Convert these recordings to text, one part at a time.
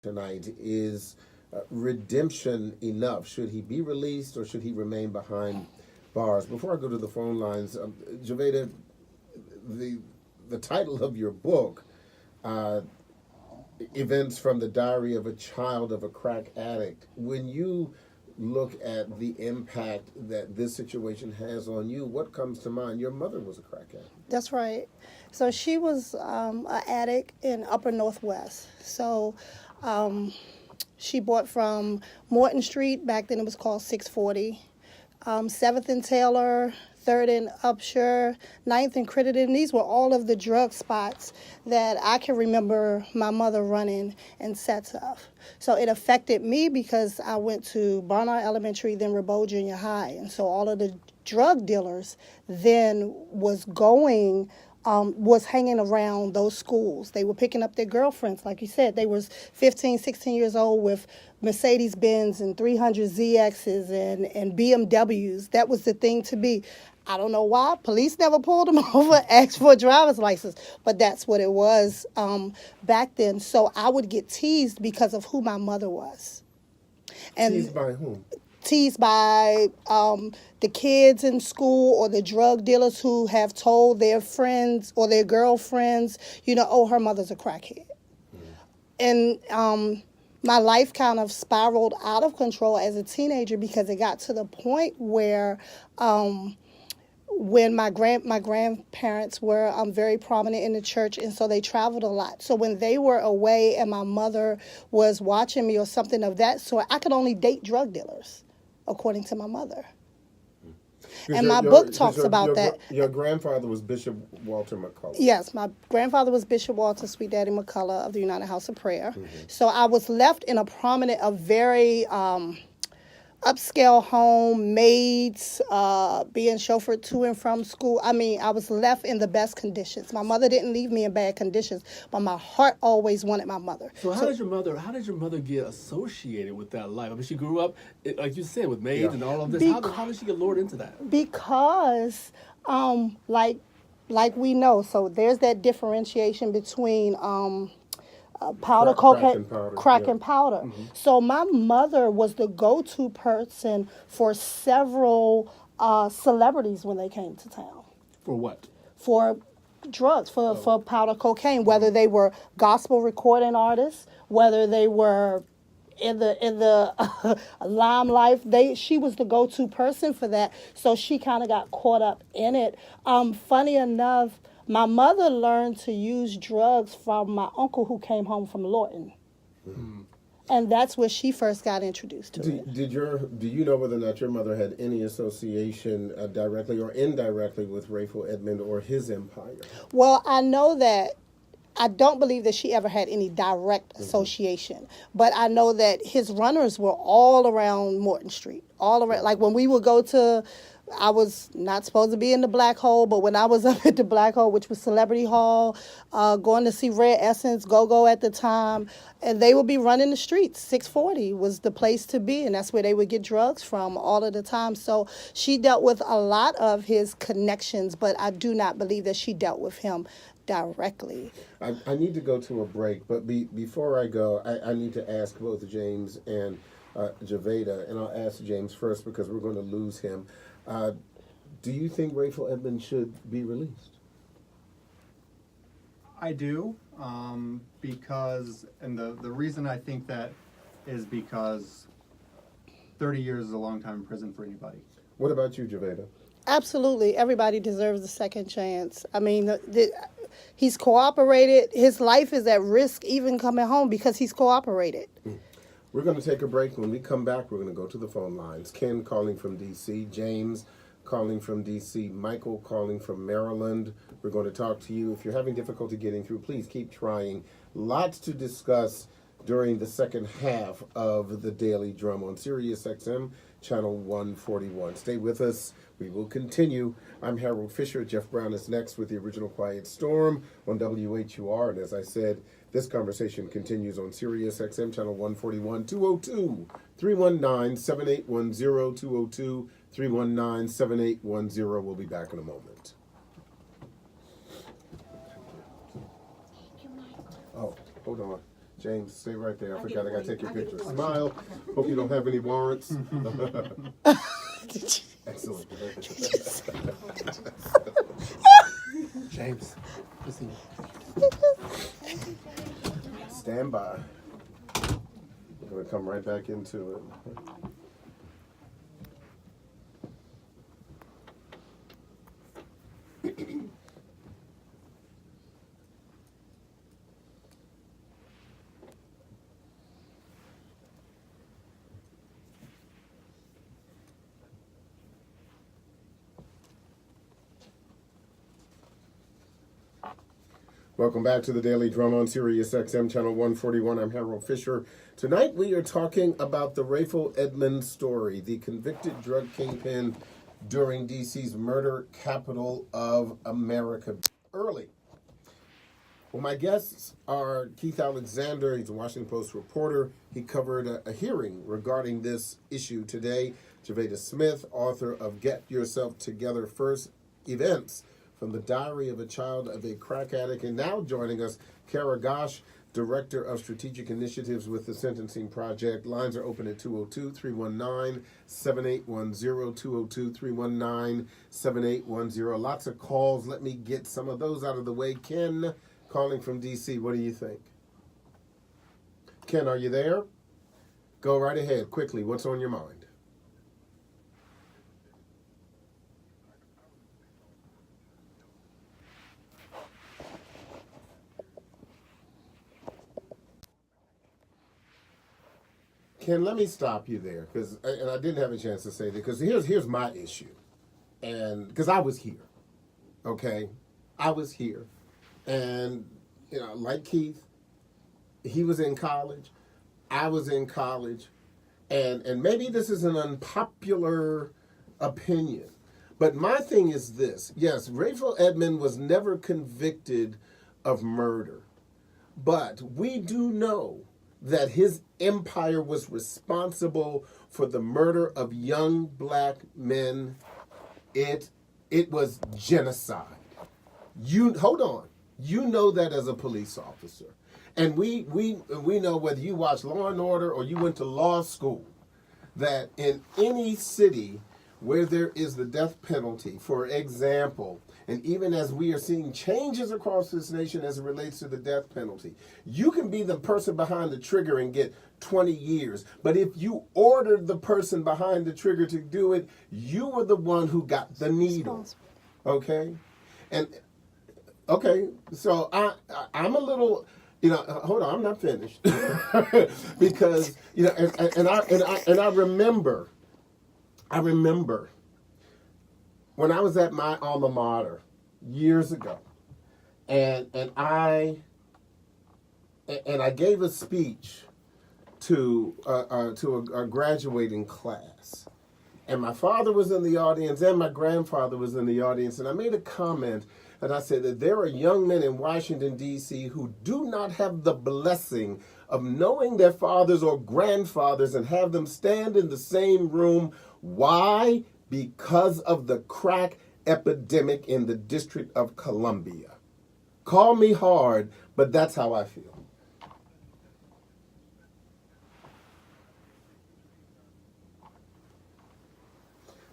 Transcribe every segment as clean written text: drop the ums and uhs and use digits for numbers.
tonight is redemption enough? Should he be released or should he remain behind bars? Before I go to the phone lines, Javeda, the title of your book, Events from the Diary of a Child of a Crack Addict. When you look at the impact that this situation has on you, what comes to mind? Your mother was a crack addict. That's right. So she was an addict in Upper Northwest. So she bought from Morton Street, back then it was called 640, 7th and Taylor, 3rd and Upshur, 9th and Crittenden. These were all of the drug spots that I can remember my mother running and sets of. So it affected me because I went to Barnard Elementary, then Rabault Junior High. And so all of the drug dealers then was hanging around those schools. They were picking up their girlfriends, like you said. They was 15, 16 years old with Mercedes-Benz and 300ZXs and BMWs. That was the thing to be. I don't know why. Police never pulled them over, asked for a driver's license. But that's what it was back then. So I would get teased because of who my mother was. And teased by whom? Teased by the kids in school or the drug dealers who have told their friends or their girlfriends, oh, her mother's a crackhead. And my life kind of spiraled out of control as a teenager because it got to the point where when my grandparents were very prominent in the church, and so they traveled a lot. So when they were away and my mother was watching me or something of that sort, I could only date drug dealers, according to my mother. And my book talks about that. Your grandfather was Bishop Walter McCullough. Yes, my grandfather was Bishop Walter Sweet Daddy McCullough of the United House of Prayer. Mm-hmm. So I was left in a very upscale home, maids, being chauffeured to and from school. I mean, I was left in the best conditions. My mother didn't leave me in bad conditions, but my heart always wanted my mother. So how did your mother get associated with that life? I mean, she grew up, like you said, with maids and all of this. How did she get lured into that? Because, like we know, so there's that differentiation between powder cocaine, crack and powder. Mm-hmm. So my mother was the go-to person for several celebrities when they came to town. For what? For drugs, for powder cocaine, whether they were gospel recording artists, whether they were in the limelight. She was the go-to person for that. So she kind of got caught up in it. Funny enough, my mother learned to use drugs from my uncle who came home from Lawton. Mm-hmm. And that's where she first got introduced to it. Do you know whether or not your mother had any association directly or indirectly with Rayful Edmond or his empire? Well, I know that I don't believe that she ever had any direct association, but I know that his runners were all around Morton Street, all around. Like when we would go to, I was not supposed to be in the Black Hole, but when I was up at the Black Hole, which was Celebrity Hall, going to see Rare Essence, Go-Go at the time, and they would be running the streets. 640 was the place to be, and that's where they would get drugs from all of the time. So she dealt with a lot of his connections, but I do not believe that she dealt with him directly. I need to go to a break, but before I go, I need to ask both James and Javeda, and I'll ask James first because we're going to lose him. Do you think Rayful Edmond should be released? I do, because, and the reason I think that is because 30 years is a long time in prison for anybody. What about you, Javeda? Absolutely. Everybody deserves a second chance. I mean, he's cooperated. His life is at risk even coming home because he's cooperated. We're going to take a break. When we come back, we're going to go to the phone lines. Ken calling from D.C., James calling from D.C., Michael calling from Maryland. We're going to talk to you. If you're having difficulty getting through, please keep trying. Lots to discuss during the second half of the Daily Drum on Sirius XM, channel 141. Stay with us. We will continue. I'm Harold Fisher. Jeff Brown is next with the original Quiet Storm on WHUR. And as I said, this conversation continues on Sirius XM channel 141, 202-319-7810, 202-319-7810. We'll be back in a moment. Oh, hold on. James, stay right there. I I'll get forgot it I gotta for you. take your I'll get it picture. for you. Smile. Hope you don't have any warrants. Excellent. James, listen. Stand by. We're gonna come right back into it. Welcome back to the Daily Drama on Sirius XM Channel 141. I'm Harold Fisher. Tonight we are talking about the Rayful Edmonds story, the convicted drug kingpin during DC's murder capital of America. Early. Well, my guests are Keith Alexander. He's a Washington Post reporter. He covered a hearing regarding this issue today. Gavata Smith, author of Get Yourself Together First Events from the Diary of a Child of a Crack Addict. And now joining us, Kara Ghosh, Director of Strategic Initiatives with the Sentencing Project. Lines are open at 202-319-7810, 202-319-7810. Lots of calls. Let me get some of those out of the way. Ken, calling from D.C., what do you think? Ken, are you there? Go right ahead, quickly. What's on your mind? Ken, let me stop you there, and I didn't have a chance to say that, because here's my issue, and because I was here, okay? I was here, and, you know, like Keith, he was in college, I was in college, and maybe this is an unpopular opinion, but my thing is this. Yes, Rayful Edmond was never convicted of murder, but we do know that his empire was responsible for the murder of young black men. It was genocide. Hold on. You know that as a police officer. And we know, whether you watch Law and Order or you went to law school, that in any city where there is the death penalty, for example, and even as we are seeing changes across this nation as it relates to the death penalty, you can be the person behind the trigger and get 20 years. But if you ordered the person behind the trigger to do it, you were the one who got the needle. Okay? And, okay, so I'm a little, you know, hold on, I'm not finished. Because, you know, and I remember when I was at my alma mater years ago, and I gave a speech to a graduating class, and my father was in the audience, and my grandfather was in the audience, and I made a comment, and I said that there are young men in Washington, D.C. who do not have the blessing of knowing their fathers or grandfathers and have them stand in the same room. Why? Because of the crack epidemic in the District of Columbia. Call me hard, but that's how I feel.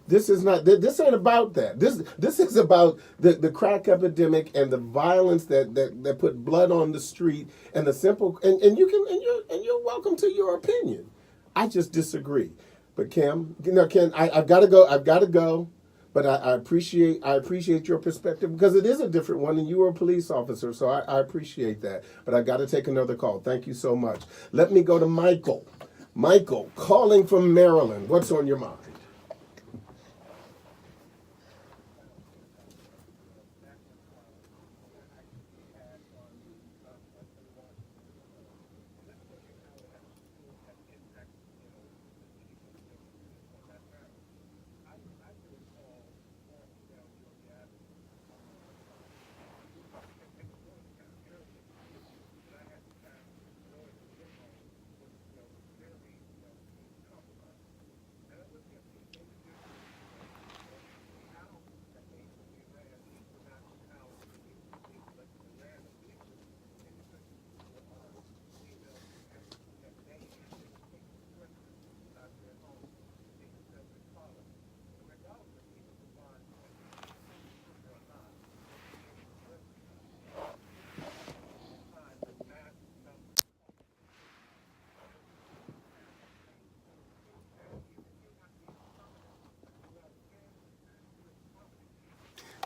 This ain't about that. This is about the crack epidemic and the violence that put blood on the street, and the simple and you're welcome to your opinion. I just disagree. But Ken, I've got to go. But I appreciate your perspective, because it is a different one, and you were a police officer, so I appreciate that. But I've got to take another call. Thank you so much. Let me go to Michael. Michael, calling from Maryland. What's on your mind?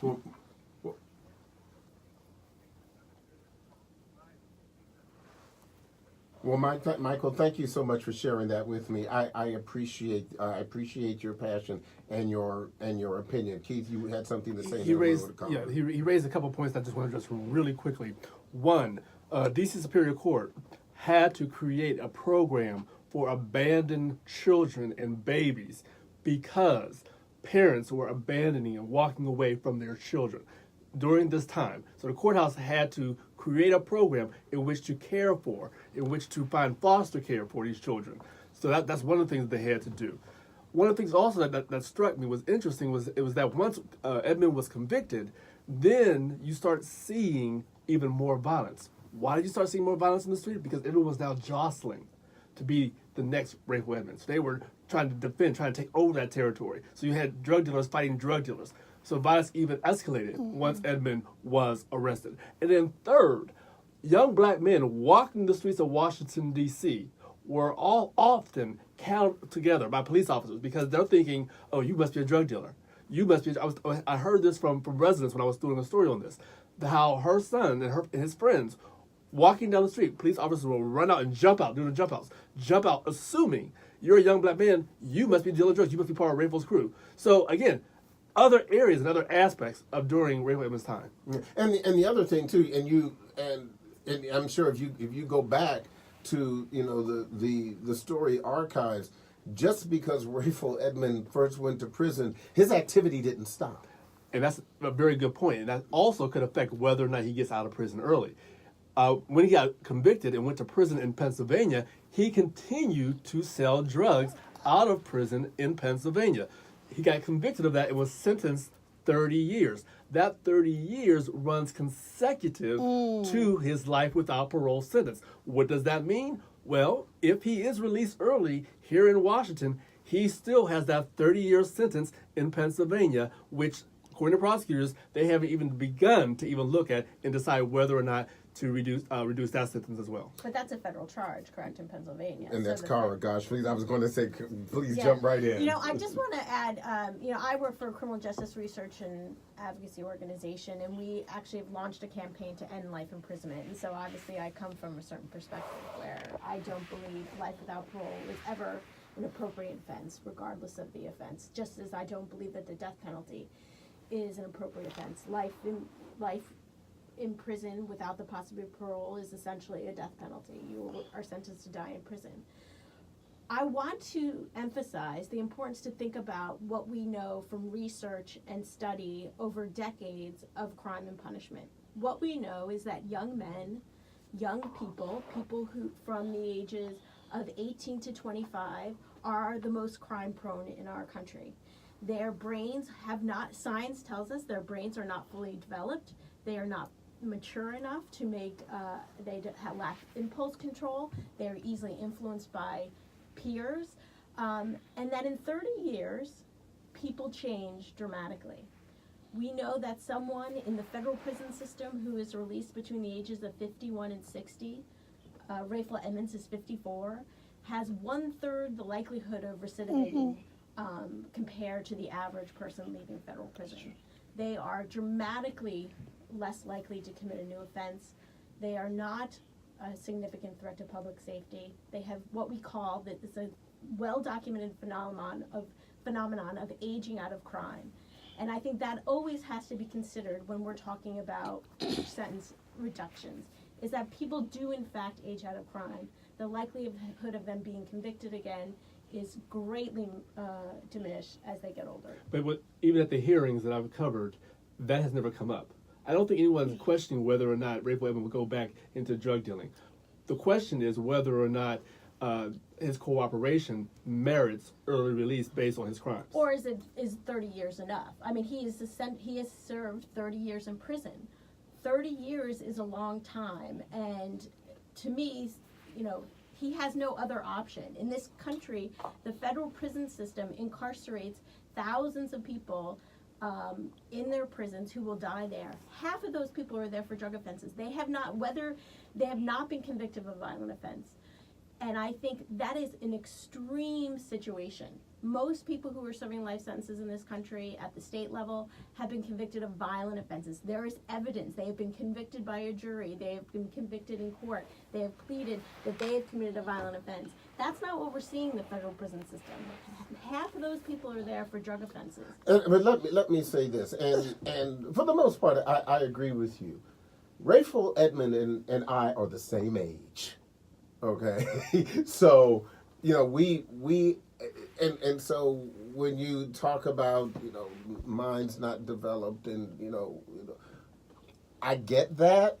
Well, well, well, Michael, thank you so much for sharing that with me. I appreciate your passion and your opinion. Keith, you had something to say. He raised a couple points that I just want to address really quickly. One, D.C. Superior Court had to create a program for abandoned children and babies because parents were abandoning and walking away from their children during this time. So the courthouse had to create a program in which to care for, in which to find foster care for these children. So that's one of the things they had to do. One of the things also that struck me was interesting was that once Edmond was convicted, then you start seeing even more violence. Why did you start seeing more violence in the street? Because everyone was now jostling to be the next Rayful Edmonds. They were trying to defend, trying to take over that territory. So you had drug dealers fighting drug dealers. So violence even escalated once Edmond was arrested. And then third, young black men walking the streets of Washington, D.C. were all often counted together by police officers because they're thinking, oh, you must be a drug dealer. You must be. I heard this from residents when I was doing a story on this, how her son and his friends walking down the street, police officers will run out and jump out, doing the jump out, assuming you're a young black man, you must be dealing drugs, you must be part of Rayful's crew. So again, other areas and other aspects of during Rayful Edmonds' time. And the other thing too, and I'm sure if you go back to the story archives, just because Rayful Edmond first went to prison, his activity didn't stop. And that's a very good point. And that also could affect whether or not he gets out of prison early. When he got convicted and went to prison in Pennsylvania, he continued to sell drugs out of prison in Pennsylvania. He got convicted of that and was sentenced 30 years. That 30 years runs consecutive to his life without parole sentence. What does that mean? Well, if he is released early here in Washington, he still has that 30-year sentence in Pennsylvania, which, according to prosecutors, they haven't even begun to even look at and decide whether or not to reduce that sentence as well. But that's a federal charge, correct, in Pennsylvania. And that's Cara. Gosh, please, I was going to say, please jump right in. I just want to add, I work for a criminal justice research and advocacy organization, and we actually have launched a campaign to end life imprisonment. And so obviously I come from a certain perspective where I don't believe life without parole is ever an appropriate offense, regardless of the offense, just as I don't believe that the death penalty is an appropriate offense. Life in prison without the possibility of parole is essentially a death penalty. You are sentenced to die in prison. I want to emphasize the importance to think about what we know from research and study over decades of crime and punishment. What we know is that young men, young people who from the ages of 18 to 25 are the most crime prone in our country. Their brains science tells us their brains are not fully developed. They are not mature enough to make, they lack impulse control. They're easily influenced by peers. And then in 30 years, people change dramatically. We know that someone in the federal prison system who is released between the ages of 51 and 60, Rayful Edmonds is 54, has 1/3 the likelihood of recidivating compared to the average person leaving federal prison. They are dramatically less likely to commit a new offense. They are not a significant threat to public safety. They have what we call, it's a well-documented phenomenon of aging out of crime. And I think that always has to be considered when we're talking about sentence reductions, is that people do in fact age out of crime. The likelihood of them being convicted again is greatly diminished as they get older. But even at the hearings that I've covered, that has never come up. I don't think anyone's questioning whether or not Rayful Edmonds will go back into drug dealing. The question is whether or not his cooperation merits early release based on his crimes. Or is 30 years enough? I mean, he has served 30 years in prison. 30 years is a long time, and to me, he has no other option. In this country, the federal prison system incarcerates thousands of people in their prisons who will die there. Half of those people are there for drug offenses. They have not been convicted of a violent offense. And I think that is an extreme situation. Most people who are serving life sentences in this country at the state level have been convicted of violent offenses. There is evidence. They have been convicted by a jury. They have been convicted in court. They have pleaded that they have committed a violent offense. That's not what we're seeing in the federal prison system. Half of those people are there for drug offenses. But let me say this, and for the most part, I agree with you. Rayful, Edmond, and I are the same age. Okay, so and so when you talk about minds not developed and I get that,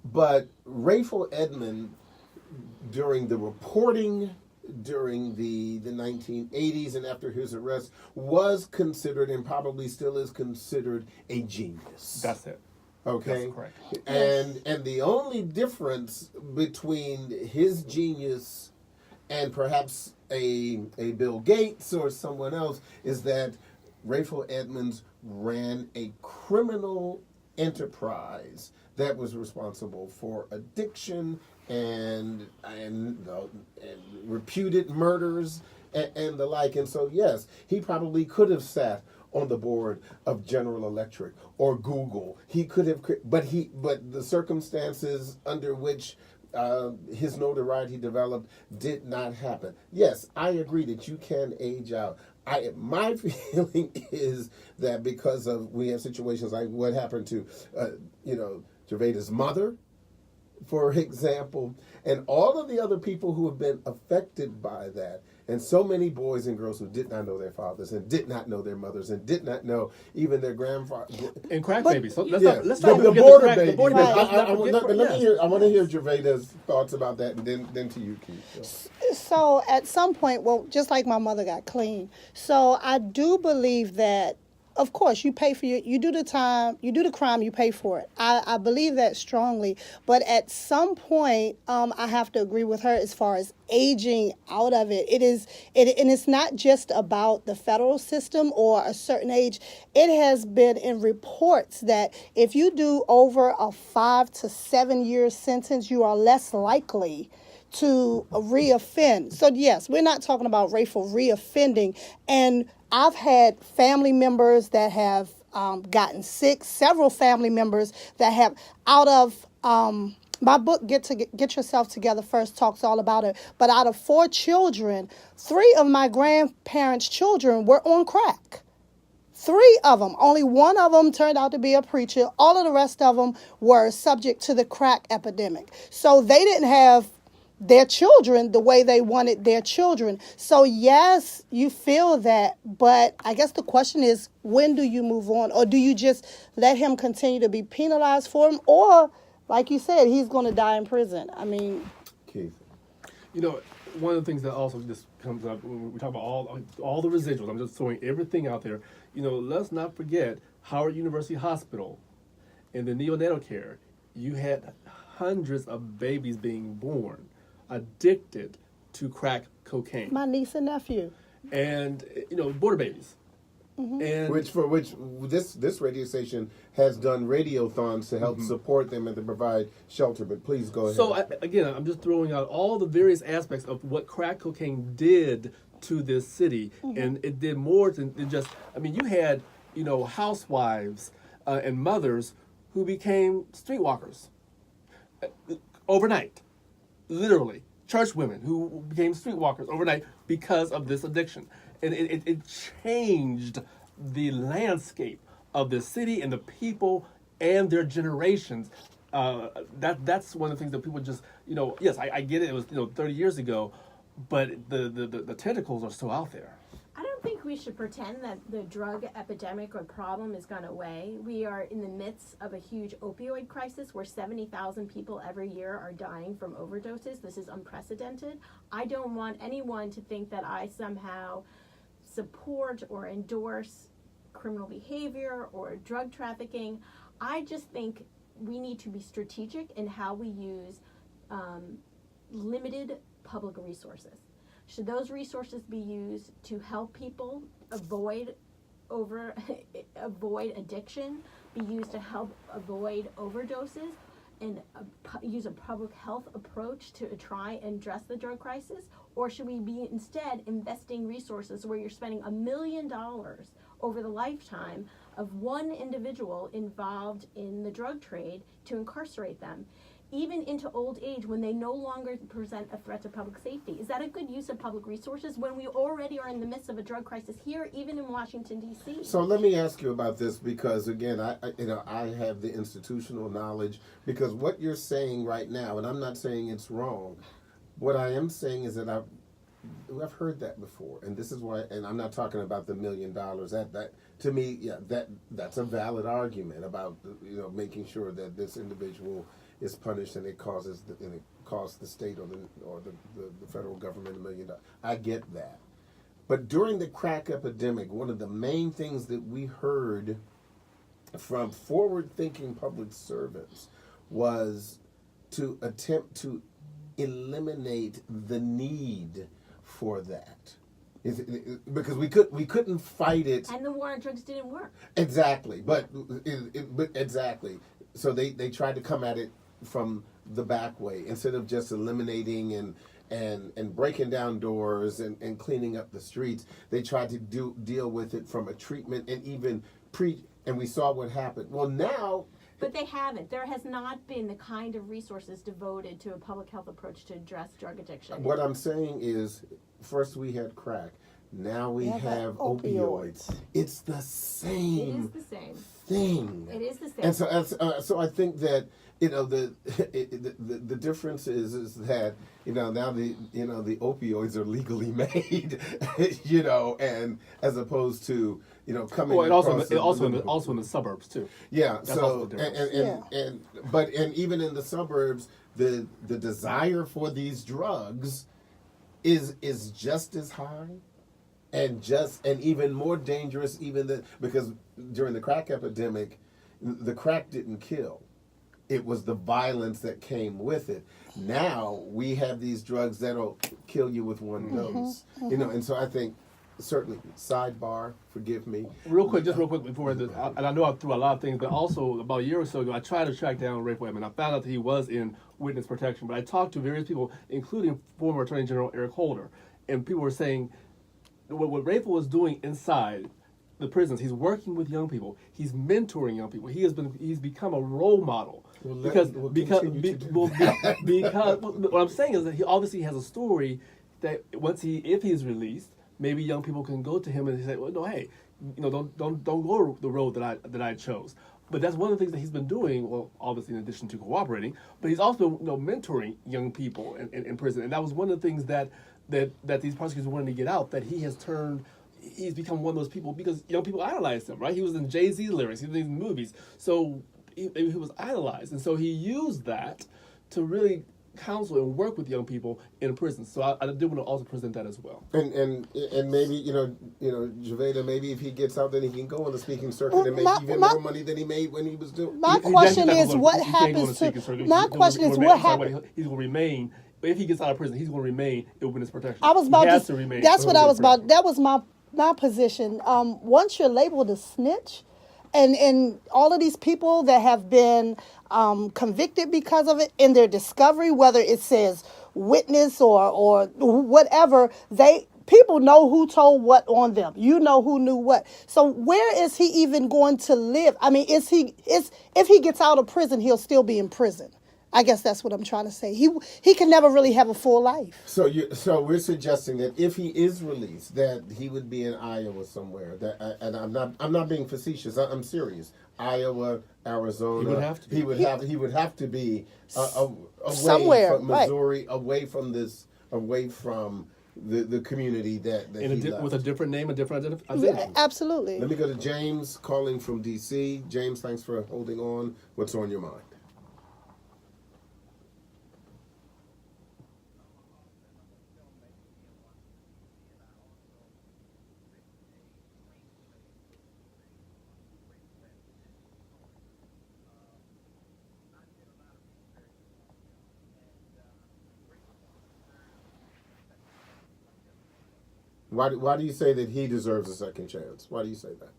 but Rayful Edmond during the reporting during the 1980s and after his arrest was considered and probably still is considered a genius. That's it. Okay, that's correct. And the only difference between his genius and perhaps a Bill Gates or someone else is that Rayful Edmonds ran a criminal enterprise that was responsible for addiction and reputed murders and the like. And so, yes, he probably could have sat on the board of General Electric or Google. He could have, but the circumstances under which his notoriety developed did not happen. Yes, I agree that you can age out. My feeling is that because we have situations like what happened to Gavata's mother, for example, and all of the other people who have been affected by that, and so many boys and girls who did not know their fathers and did not know their mothers and did not know even their grandfathers. And crack babies. So let's not the forget border the babies. border babies. Let's not forget I want to hear Gavata's thoughts about that, and then to you, Keith. So at some point, well, just like my mother got clean, so I do believe that, of course, you pay for you do the time, you do the crime, you pay for it. I believe that strongly. But at some point, I have to agree with her as far as aging out of it. And it's not just about the federal system or a certain age. It has been in reports that if you do over a 5 to 7 year sentence, you are less likely to reoffend. So yes, we're not talking about Rayful reoffending. And I've had family members that have gotten sick, several family members that have out of my book, Get Yourself Together First, talks all about it. But out of 4 children, 3 of my grandparents' children were on crack. 3 of them. Only 1 of them turned out to be a preacher. All of the rest of them were subject to the crack epidemic. So they didn't have their children the way they wanted their children. So yes, you feel that, but I guess the question is, when do you move on? Or do you just let him continue to be penalized for him? Or, like you said, he's going to die in prison. I mean... Keith. One of the things that also just comes up when we talk about all the residuals, I'm just throwing everything out there. Let's not forget Howard University Hospital in the neonatal care. You had hundreds of babies being born addicted to crack cocaine. My niece and nephew. And, border babies. Mm-hmm. And which this radio station has done radiothons to help support them and to provide shelter. But please go ahead. So, I'm just throwing out all the various aspects of what crack cocaine did to this city. Mm-hmm. And it did more than just, you had, housewives and mothers who became streetwalkers overnight. Literally, church women who became streetwalkers overnight because of this addiction. And it changed the landscape of the city and the people and their generations. That's one of the things that people just, yes, I get it. It was, 30 years ago, but the tentacles are still out there. I don't think we should pretend that the drug epidemic or problem has gone away. We are in the midst of a huge opioid crisis where 70,000 people every year are dying from overdoses. This is unprecedented. I don't want anyone to think that I somehow support or endorse criminal behavior or drug trafficking. I just think we need to be strategic in how we use limited public resources. Should those resources be used to help people avoid addiction, be used to help avoid overdoses? use a public health approach to try and address the drug crisis? Or should we be instead investing resources where you're spending $1 million over the lifetime of one individual involved in the drug trade to incarcerate them, even into old age when they no longer present a threat to public safety? Is that a good use of public resources when we already are in the midst of a drug crisis here, even in Washington, D.C.? So let me ask you about this, because again, I have the institutional knowledge, because what you're saying right now, and I'm not saying it's wrong, what I am saying is that I've heard that before, and this is why, and I'm not talking about the $1 million. That to me, yeah, that's a valid argument about making sure that this individual is punished and it costs the state or the federal government $1 million. I get that, but during the crack epidemic, one of the main things that we heard from forward-thinking public servants was to attempt to eliminate the need for that, because we couldn't fight it. And the war on drugs didn't work. Exactly, but exactly. So they tried to come at it from the back way, instead of just eliminating and breaking down doors and cleaning up the streets. They tried to deal with it from a treatment and even and we saw what happened. Well, now. But they haven't. There has not been the kind of resources devoted to a public health approach to address drug addiction. What I'm saying is, first we had crack, now we have opioids. It's the same. It is the same thing. It is the same. And so I think that the difference is that now the opioids are legally made, and as opposed to coming. Well, and across also in the suburbs too. Yeah. That's so also the difference. and even in the suburbs, the desire for these drugs is just as high, and even more dangerous because during the crack epidemic, the crack didn't kill. It was the violence that came with it. Now we have these drugs that'll kill you with one dose. And so I think, certainly, sidebar, forgive me. Real quick before this, and I know I threw a lot of things, but also about a year or so ago, I tried to track down Rayful Edmond. I found out that he was in witness protection, but I talked to various people, including former Attorney General Eric Holder, and people were saying what Rayful was doing inside the prisons, he's working with young people, he's mentoring young people, he's become a role model. Because what I'm saying is that he obviously has a story that if he's released, maybe young people can go to him and say, well, no, hey, don't go the road that I chose. But that's one of the things that he's been doing. Well, obviously in addition to cooperating, but he's also mentoring young people in prison, and that was one of the things that these prosecutors wanted to get out. That he's become one of those people because young people idolize him, right? He was in Jay-Z lyrics, he was in these movies, so he was idolized, and so he used that to really counsel and work with young people in prison. So I did want to also present that as well. And maybe Gavata, maybe if he gets out, then he can go on the speaking circuit and make even more money than he made when he was doing. My question is, what happens to? My question is, what happens? He's going to remain. If he gets out of prison, he's going to remain in witness protection. I was about he has to remain. That's what I was about. That was my position. Once you're labeled a snitch, and all of these people that have been convicted because of it in their discovery, whether it says witness or whatever, people know who told what on them. You know who knew what. So where is he even going to live? I mean, if he gets out of prison, he'll still be in prison. I guess that's what I'm trying to say. He can never really have a full life. So we're suggesting that if he is released, that he would be in Iowa somewhere. And I'm not being facetious. I'm serious. Iowa, Arizona. He would have to be. He would have to be away somewhere from Missouri, right. away from the community that he left. With a different name, a different identity. Yeah, absolutely. Let me go to James calling from D.C. James, thanks for holding on. What's on your mind? Why do you say that he deserves a second chance? Why do you say that?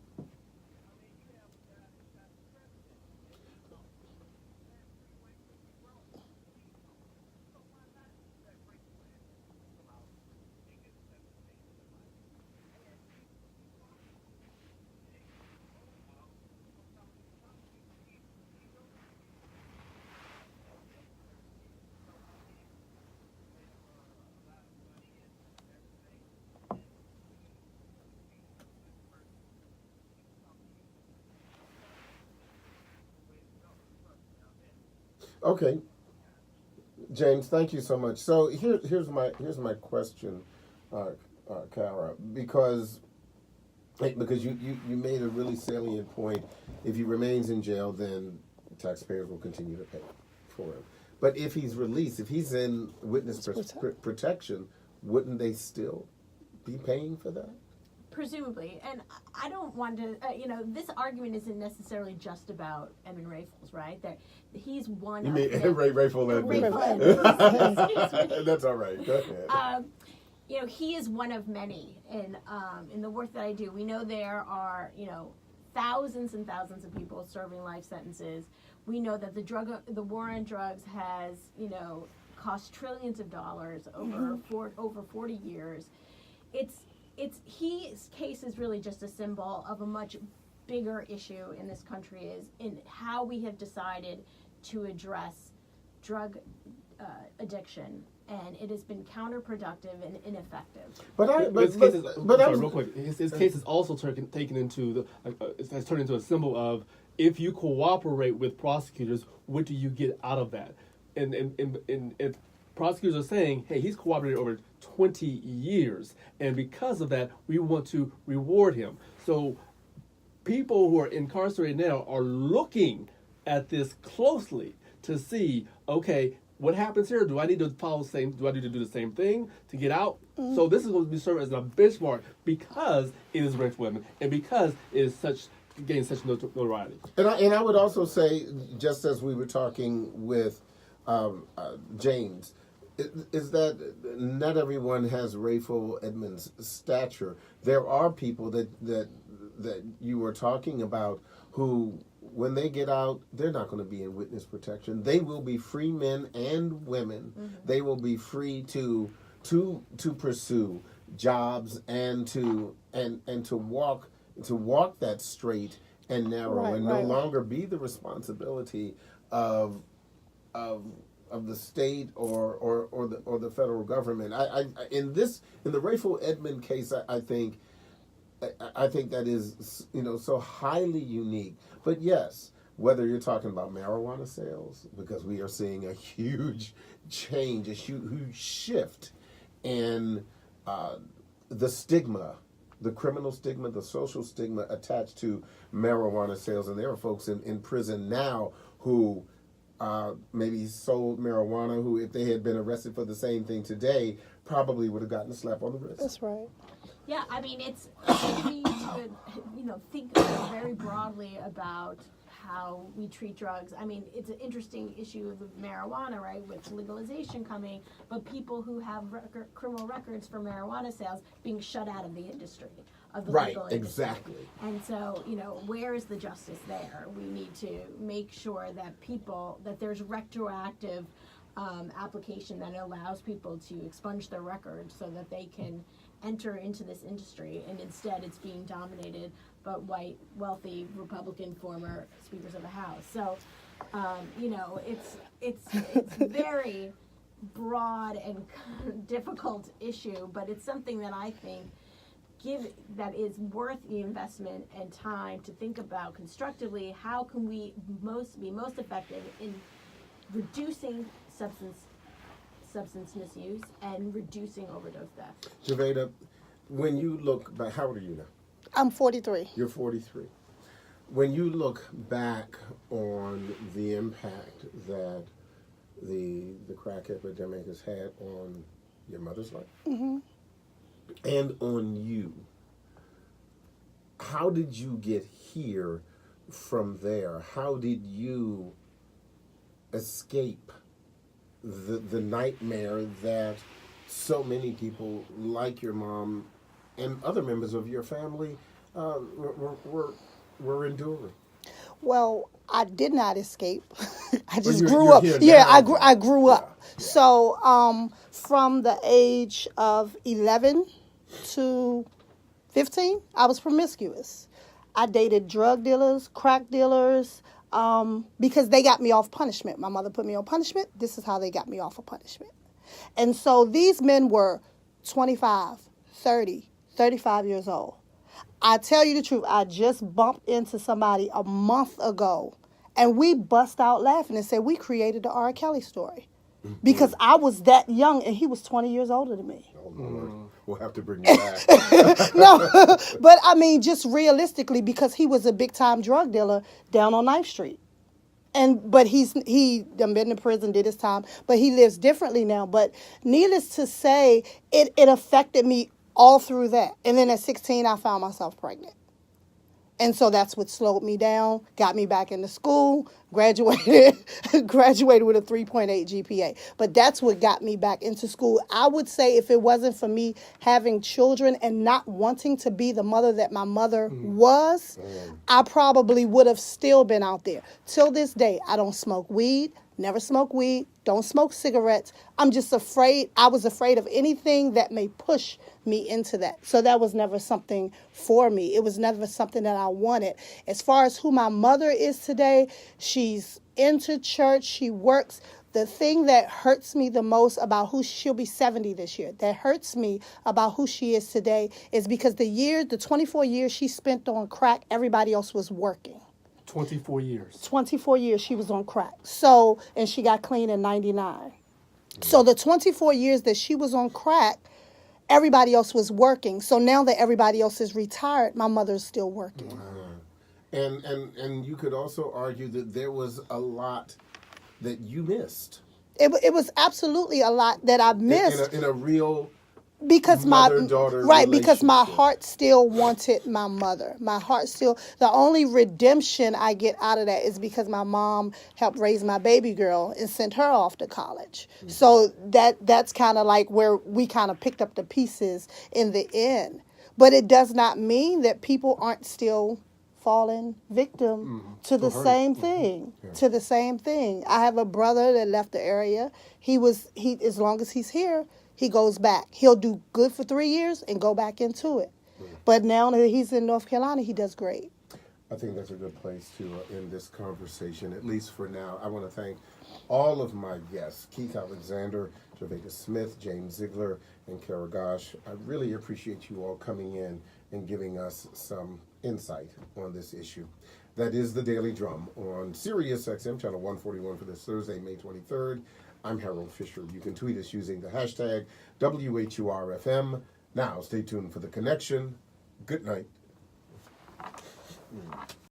Okay, James, thank you so much. So here's my question, Kara, because you made a really salient point. If he remains in jail, then taxpayers will continue to pay for him. But if he's released, if he's in witness protection, wouldn't they still be paying for that? Presumably, and I don't want to, this argument isn't necessarily just about Edmond Rayful's, right? That he's one. You of mean the, Rayful Edmonds? Rayful. That's all right. Go ahead. He is one of many in the work that I do. We know there are, thousands and thousands of people serving life sentences. We know that the war on drugs has, cost trillions of dollars over 40 years. His case is really just a symbol of a much bigger issue in this country, is in how we have decided to address drug addiction, and it has been counterproductive and ineffective. Real quick, his case is also taken into has turned into a symbol of, if you cooperate with prosecutors, what do you get out of that? And if prosecutors are saying, hey, he's cooperated over 20 years, and because of that, we want to reward him. So people who are incarcerated now are looking at this closely to see, okay, what happens here? Do I need to follow the same? Do I need to do the same thing to get out? So this is going to be served as a benchmark because it is Rayful Edmonds and because it is gained such notoriety. And I would also say, just as we were talking with James, is that not everyone has Rayful Edmonds' stature. There are people that you were talking about who, when they get out, they're not going to be in witness protection. They will be free men and women. Mm-hmm. They will be free to pursue jobs and to walk that straight and narrow, no longer be the responsibility of the state or the federal government. In the Rayful Edmond case, I think that is so highly unique. But yes, whether you're talking about marijuana sales, because we are seeing a huge change, a huge shift in the stigma, the criminal stigma, the social stigma attached to marijuana sales. And there are folks in prison now who maybe sold marijuana, who, if they had been arrested for the same thing today, probably would have gotten a slap on the wrist. That's right. Yeah, I mean, we need to, think very broadly about how we treat drugs. I mean, it's an interesting issue of marijuana, right, with legalization coming, but people who have criminal records for marijuana sales being shut out of the industry, of the legal industry. Exactly. And so, where is the justice there? We need to make sure that there's retroactive application that allows people to expunge their records so that they can enter into this industry, and instead it's being dominated by white, wealthy, Republican former speakers of the House. So, it's very broad and difficult issue, but it's something that I think that is worth the investment and time to think about constructively. How can we be most effective in reducing substance misuse and reducing overdose deaths? Gavata, when you look back, how old are you now? I'm 43. You're 43. When you look back on the impact that the crack epidemic has had on your mother's life, mm-hmm. and on you, how did you get here from there? How did you escape the nightmare that so many people, like your mom and other members of your family, were enduring? Well, I did not escape. I just you're grew up. here Yeah, now. I grew up. Yeah. So from the age of 11 to 15, I was promiscuous. I dated drug dealers, crack dealers, because they got me off punishment. My mother put me on punishment. This is how they got me off of punishment. And so these men were 25, 30, 35 years old. I tell you the truth, I just bumped into somebody a month ago And we bust out laughing and said, we created the R. Kelly story. Because I was that young and he was 20 years older than me. Oh, Lord. We'll have to bring you back. No, but I mean, just realistically, because he was a big time drug dealer down on 9th Street. But he done been to prison, did his time, but he lives differently now. But needless to say, it affected me all through that. And then at 16, I found myself pregnant. And so that's what slowed me down, got me back into school, graduated with a 3.8 GPA. But that's what got me back into school. I would say if it wasn't for me having children and not wanting to be the mother that my mother was, I probably would have still been out there. Till this day, I don't smoke weed, never smoke weed, don't smoke cigarettes. I'm just afraid. I was afraid of anything that may push me into that. So that was never something for me. It was never something that I wanted. As far as who my mother is today, she's into church, she works. The thing that hurts me the most about who she'll be 70 this year, that hurts me about who she is today is because the 24 years she spent on crack, everybody else was working. 24 years. 24 years she was on crack. So, and she got clean in 99. So the 24 years that she was on crack, everybody else was working. So now that everybody else is retired, my mother's still working. And you could also argue that there was a lot that you missed. It was absolutely a lot that I missed. In a real because mother-daughter because my relationship. heart still wanted my mother. My heart still, the only redemption I get out of that is because my mom helped raise my baby girl and sent her off to college. Mm-hmm. So that's kind of like where we kind of picked up the pieces in the end. But it does not mean that people aren't still falling victim to the same thing. Yeah. To the same thing. I have a brother that left the area. He as long as he's here, he goes back. He'll do good for 3 years and go back into it. But now that he's in North Carolina, he does great. I think that's a good place to end this conversation, at least for now. I want to thank all of my guests, Keith Alexander, Gavata Smith, James Ziegler, and Kara Gosh. I really appreciate you all coming in and giving us some insight on this issue. That is The Daily Drum on Sirius XM, channel 141 for this Thursday, May 23rd. I'm Harold Fisher. You can tweet us using the hashtag WHURFM. Now, stay tuned for The Connection. Good night.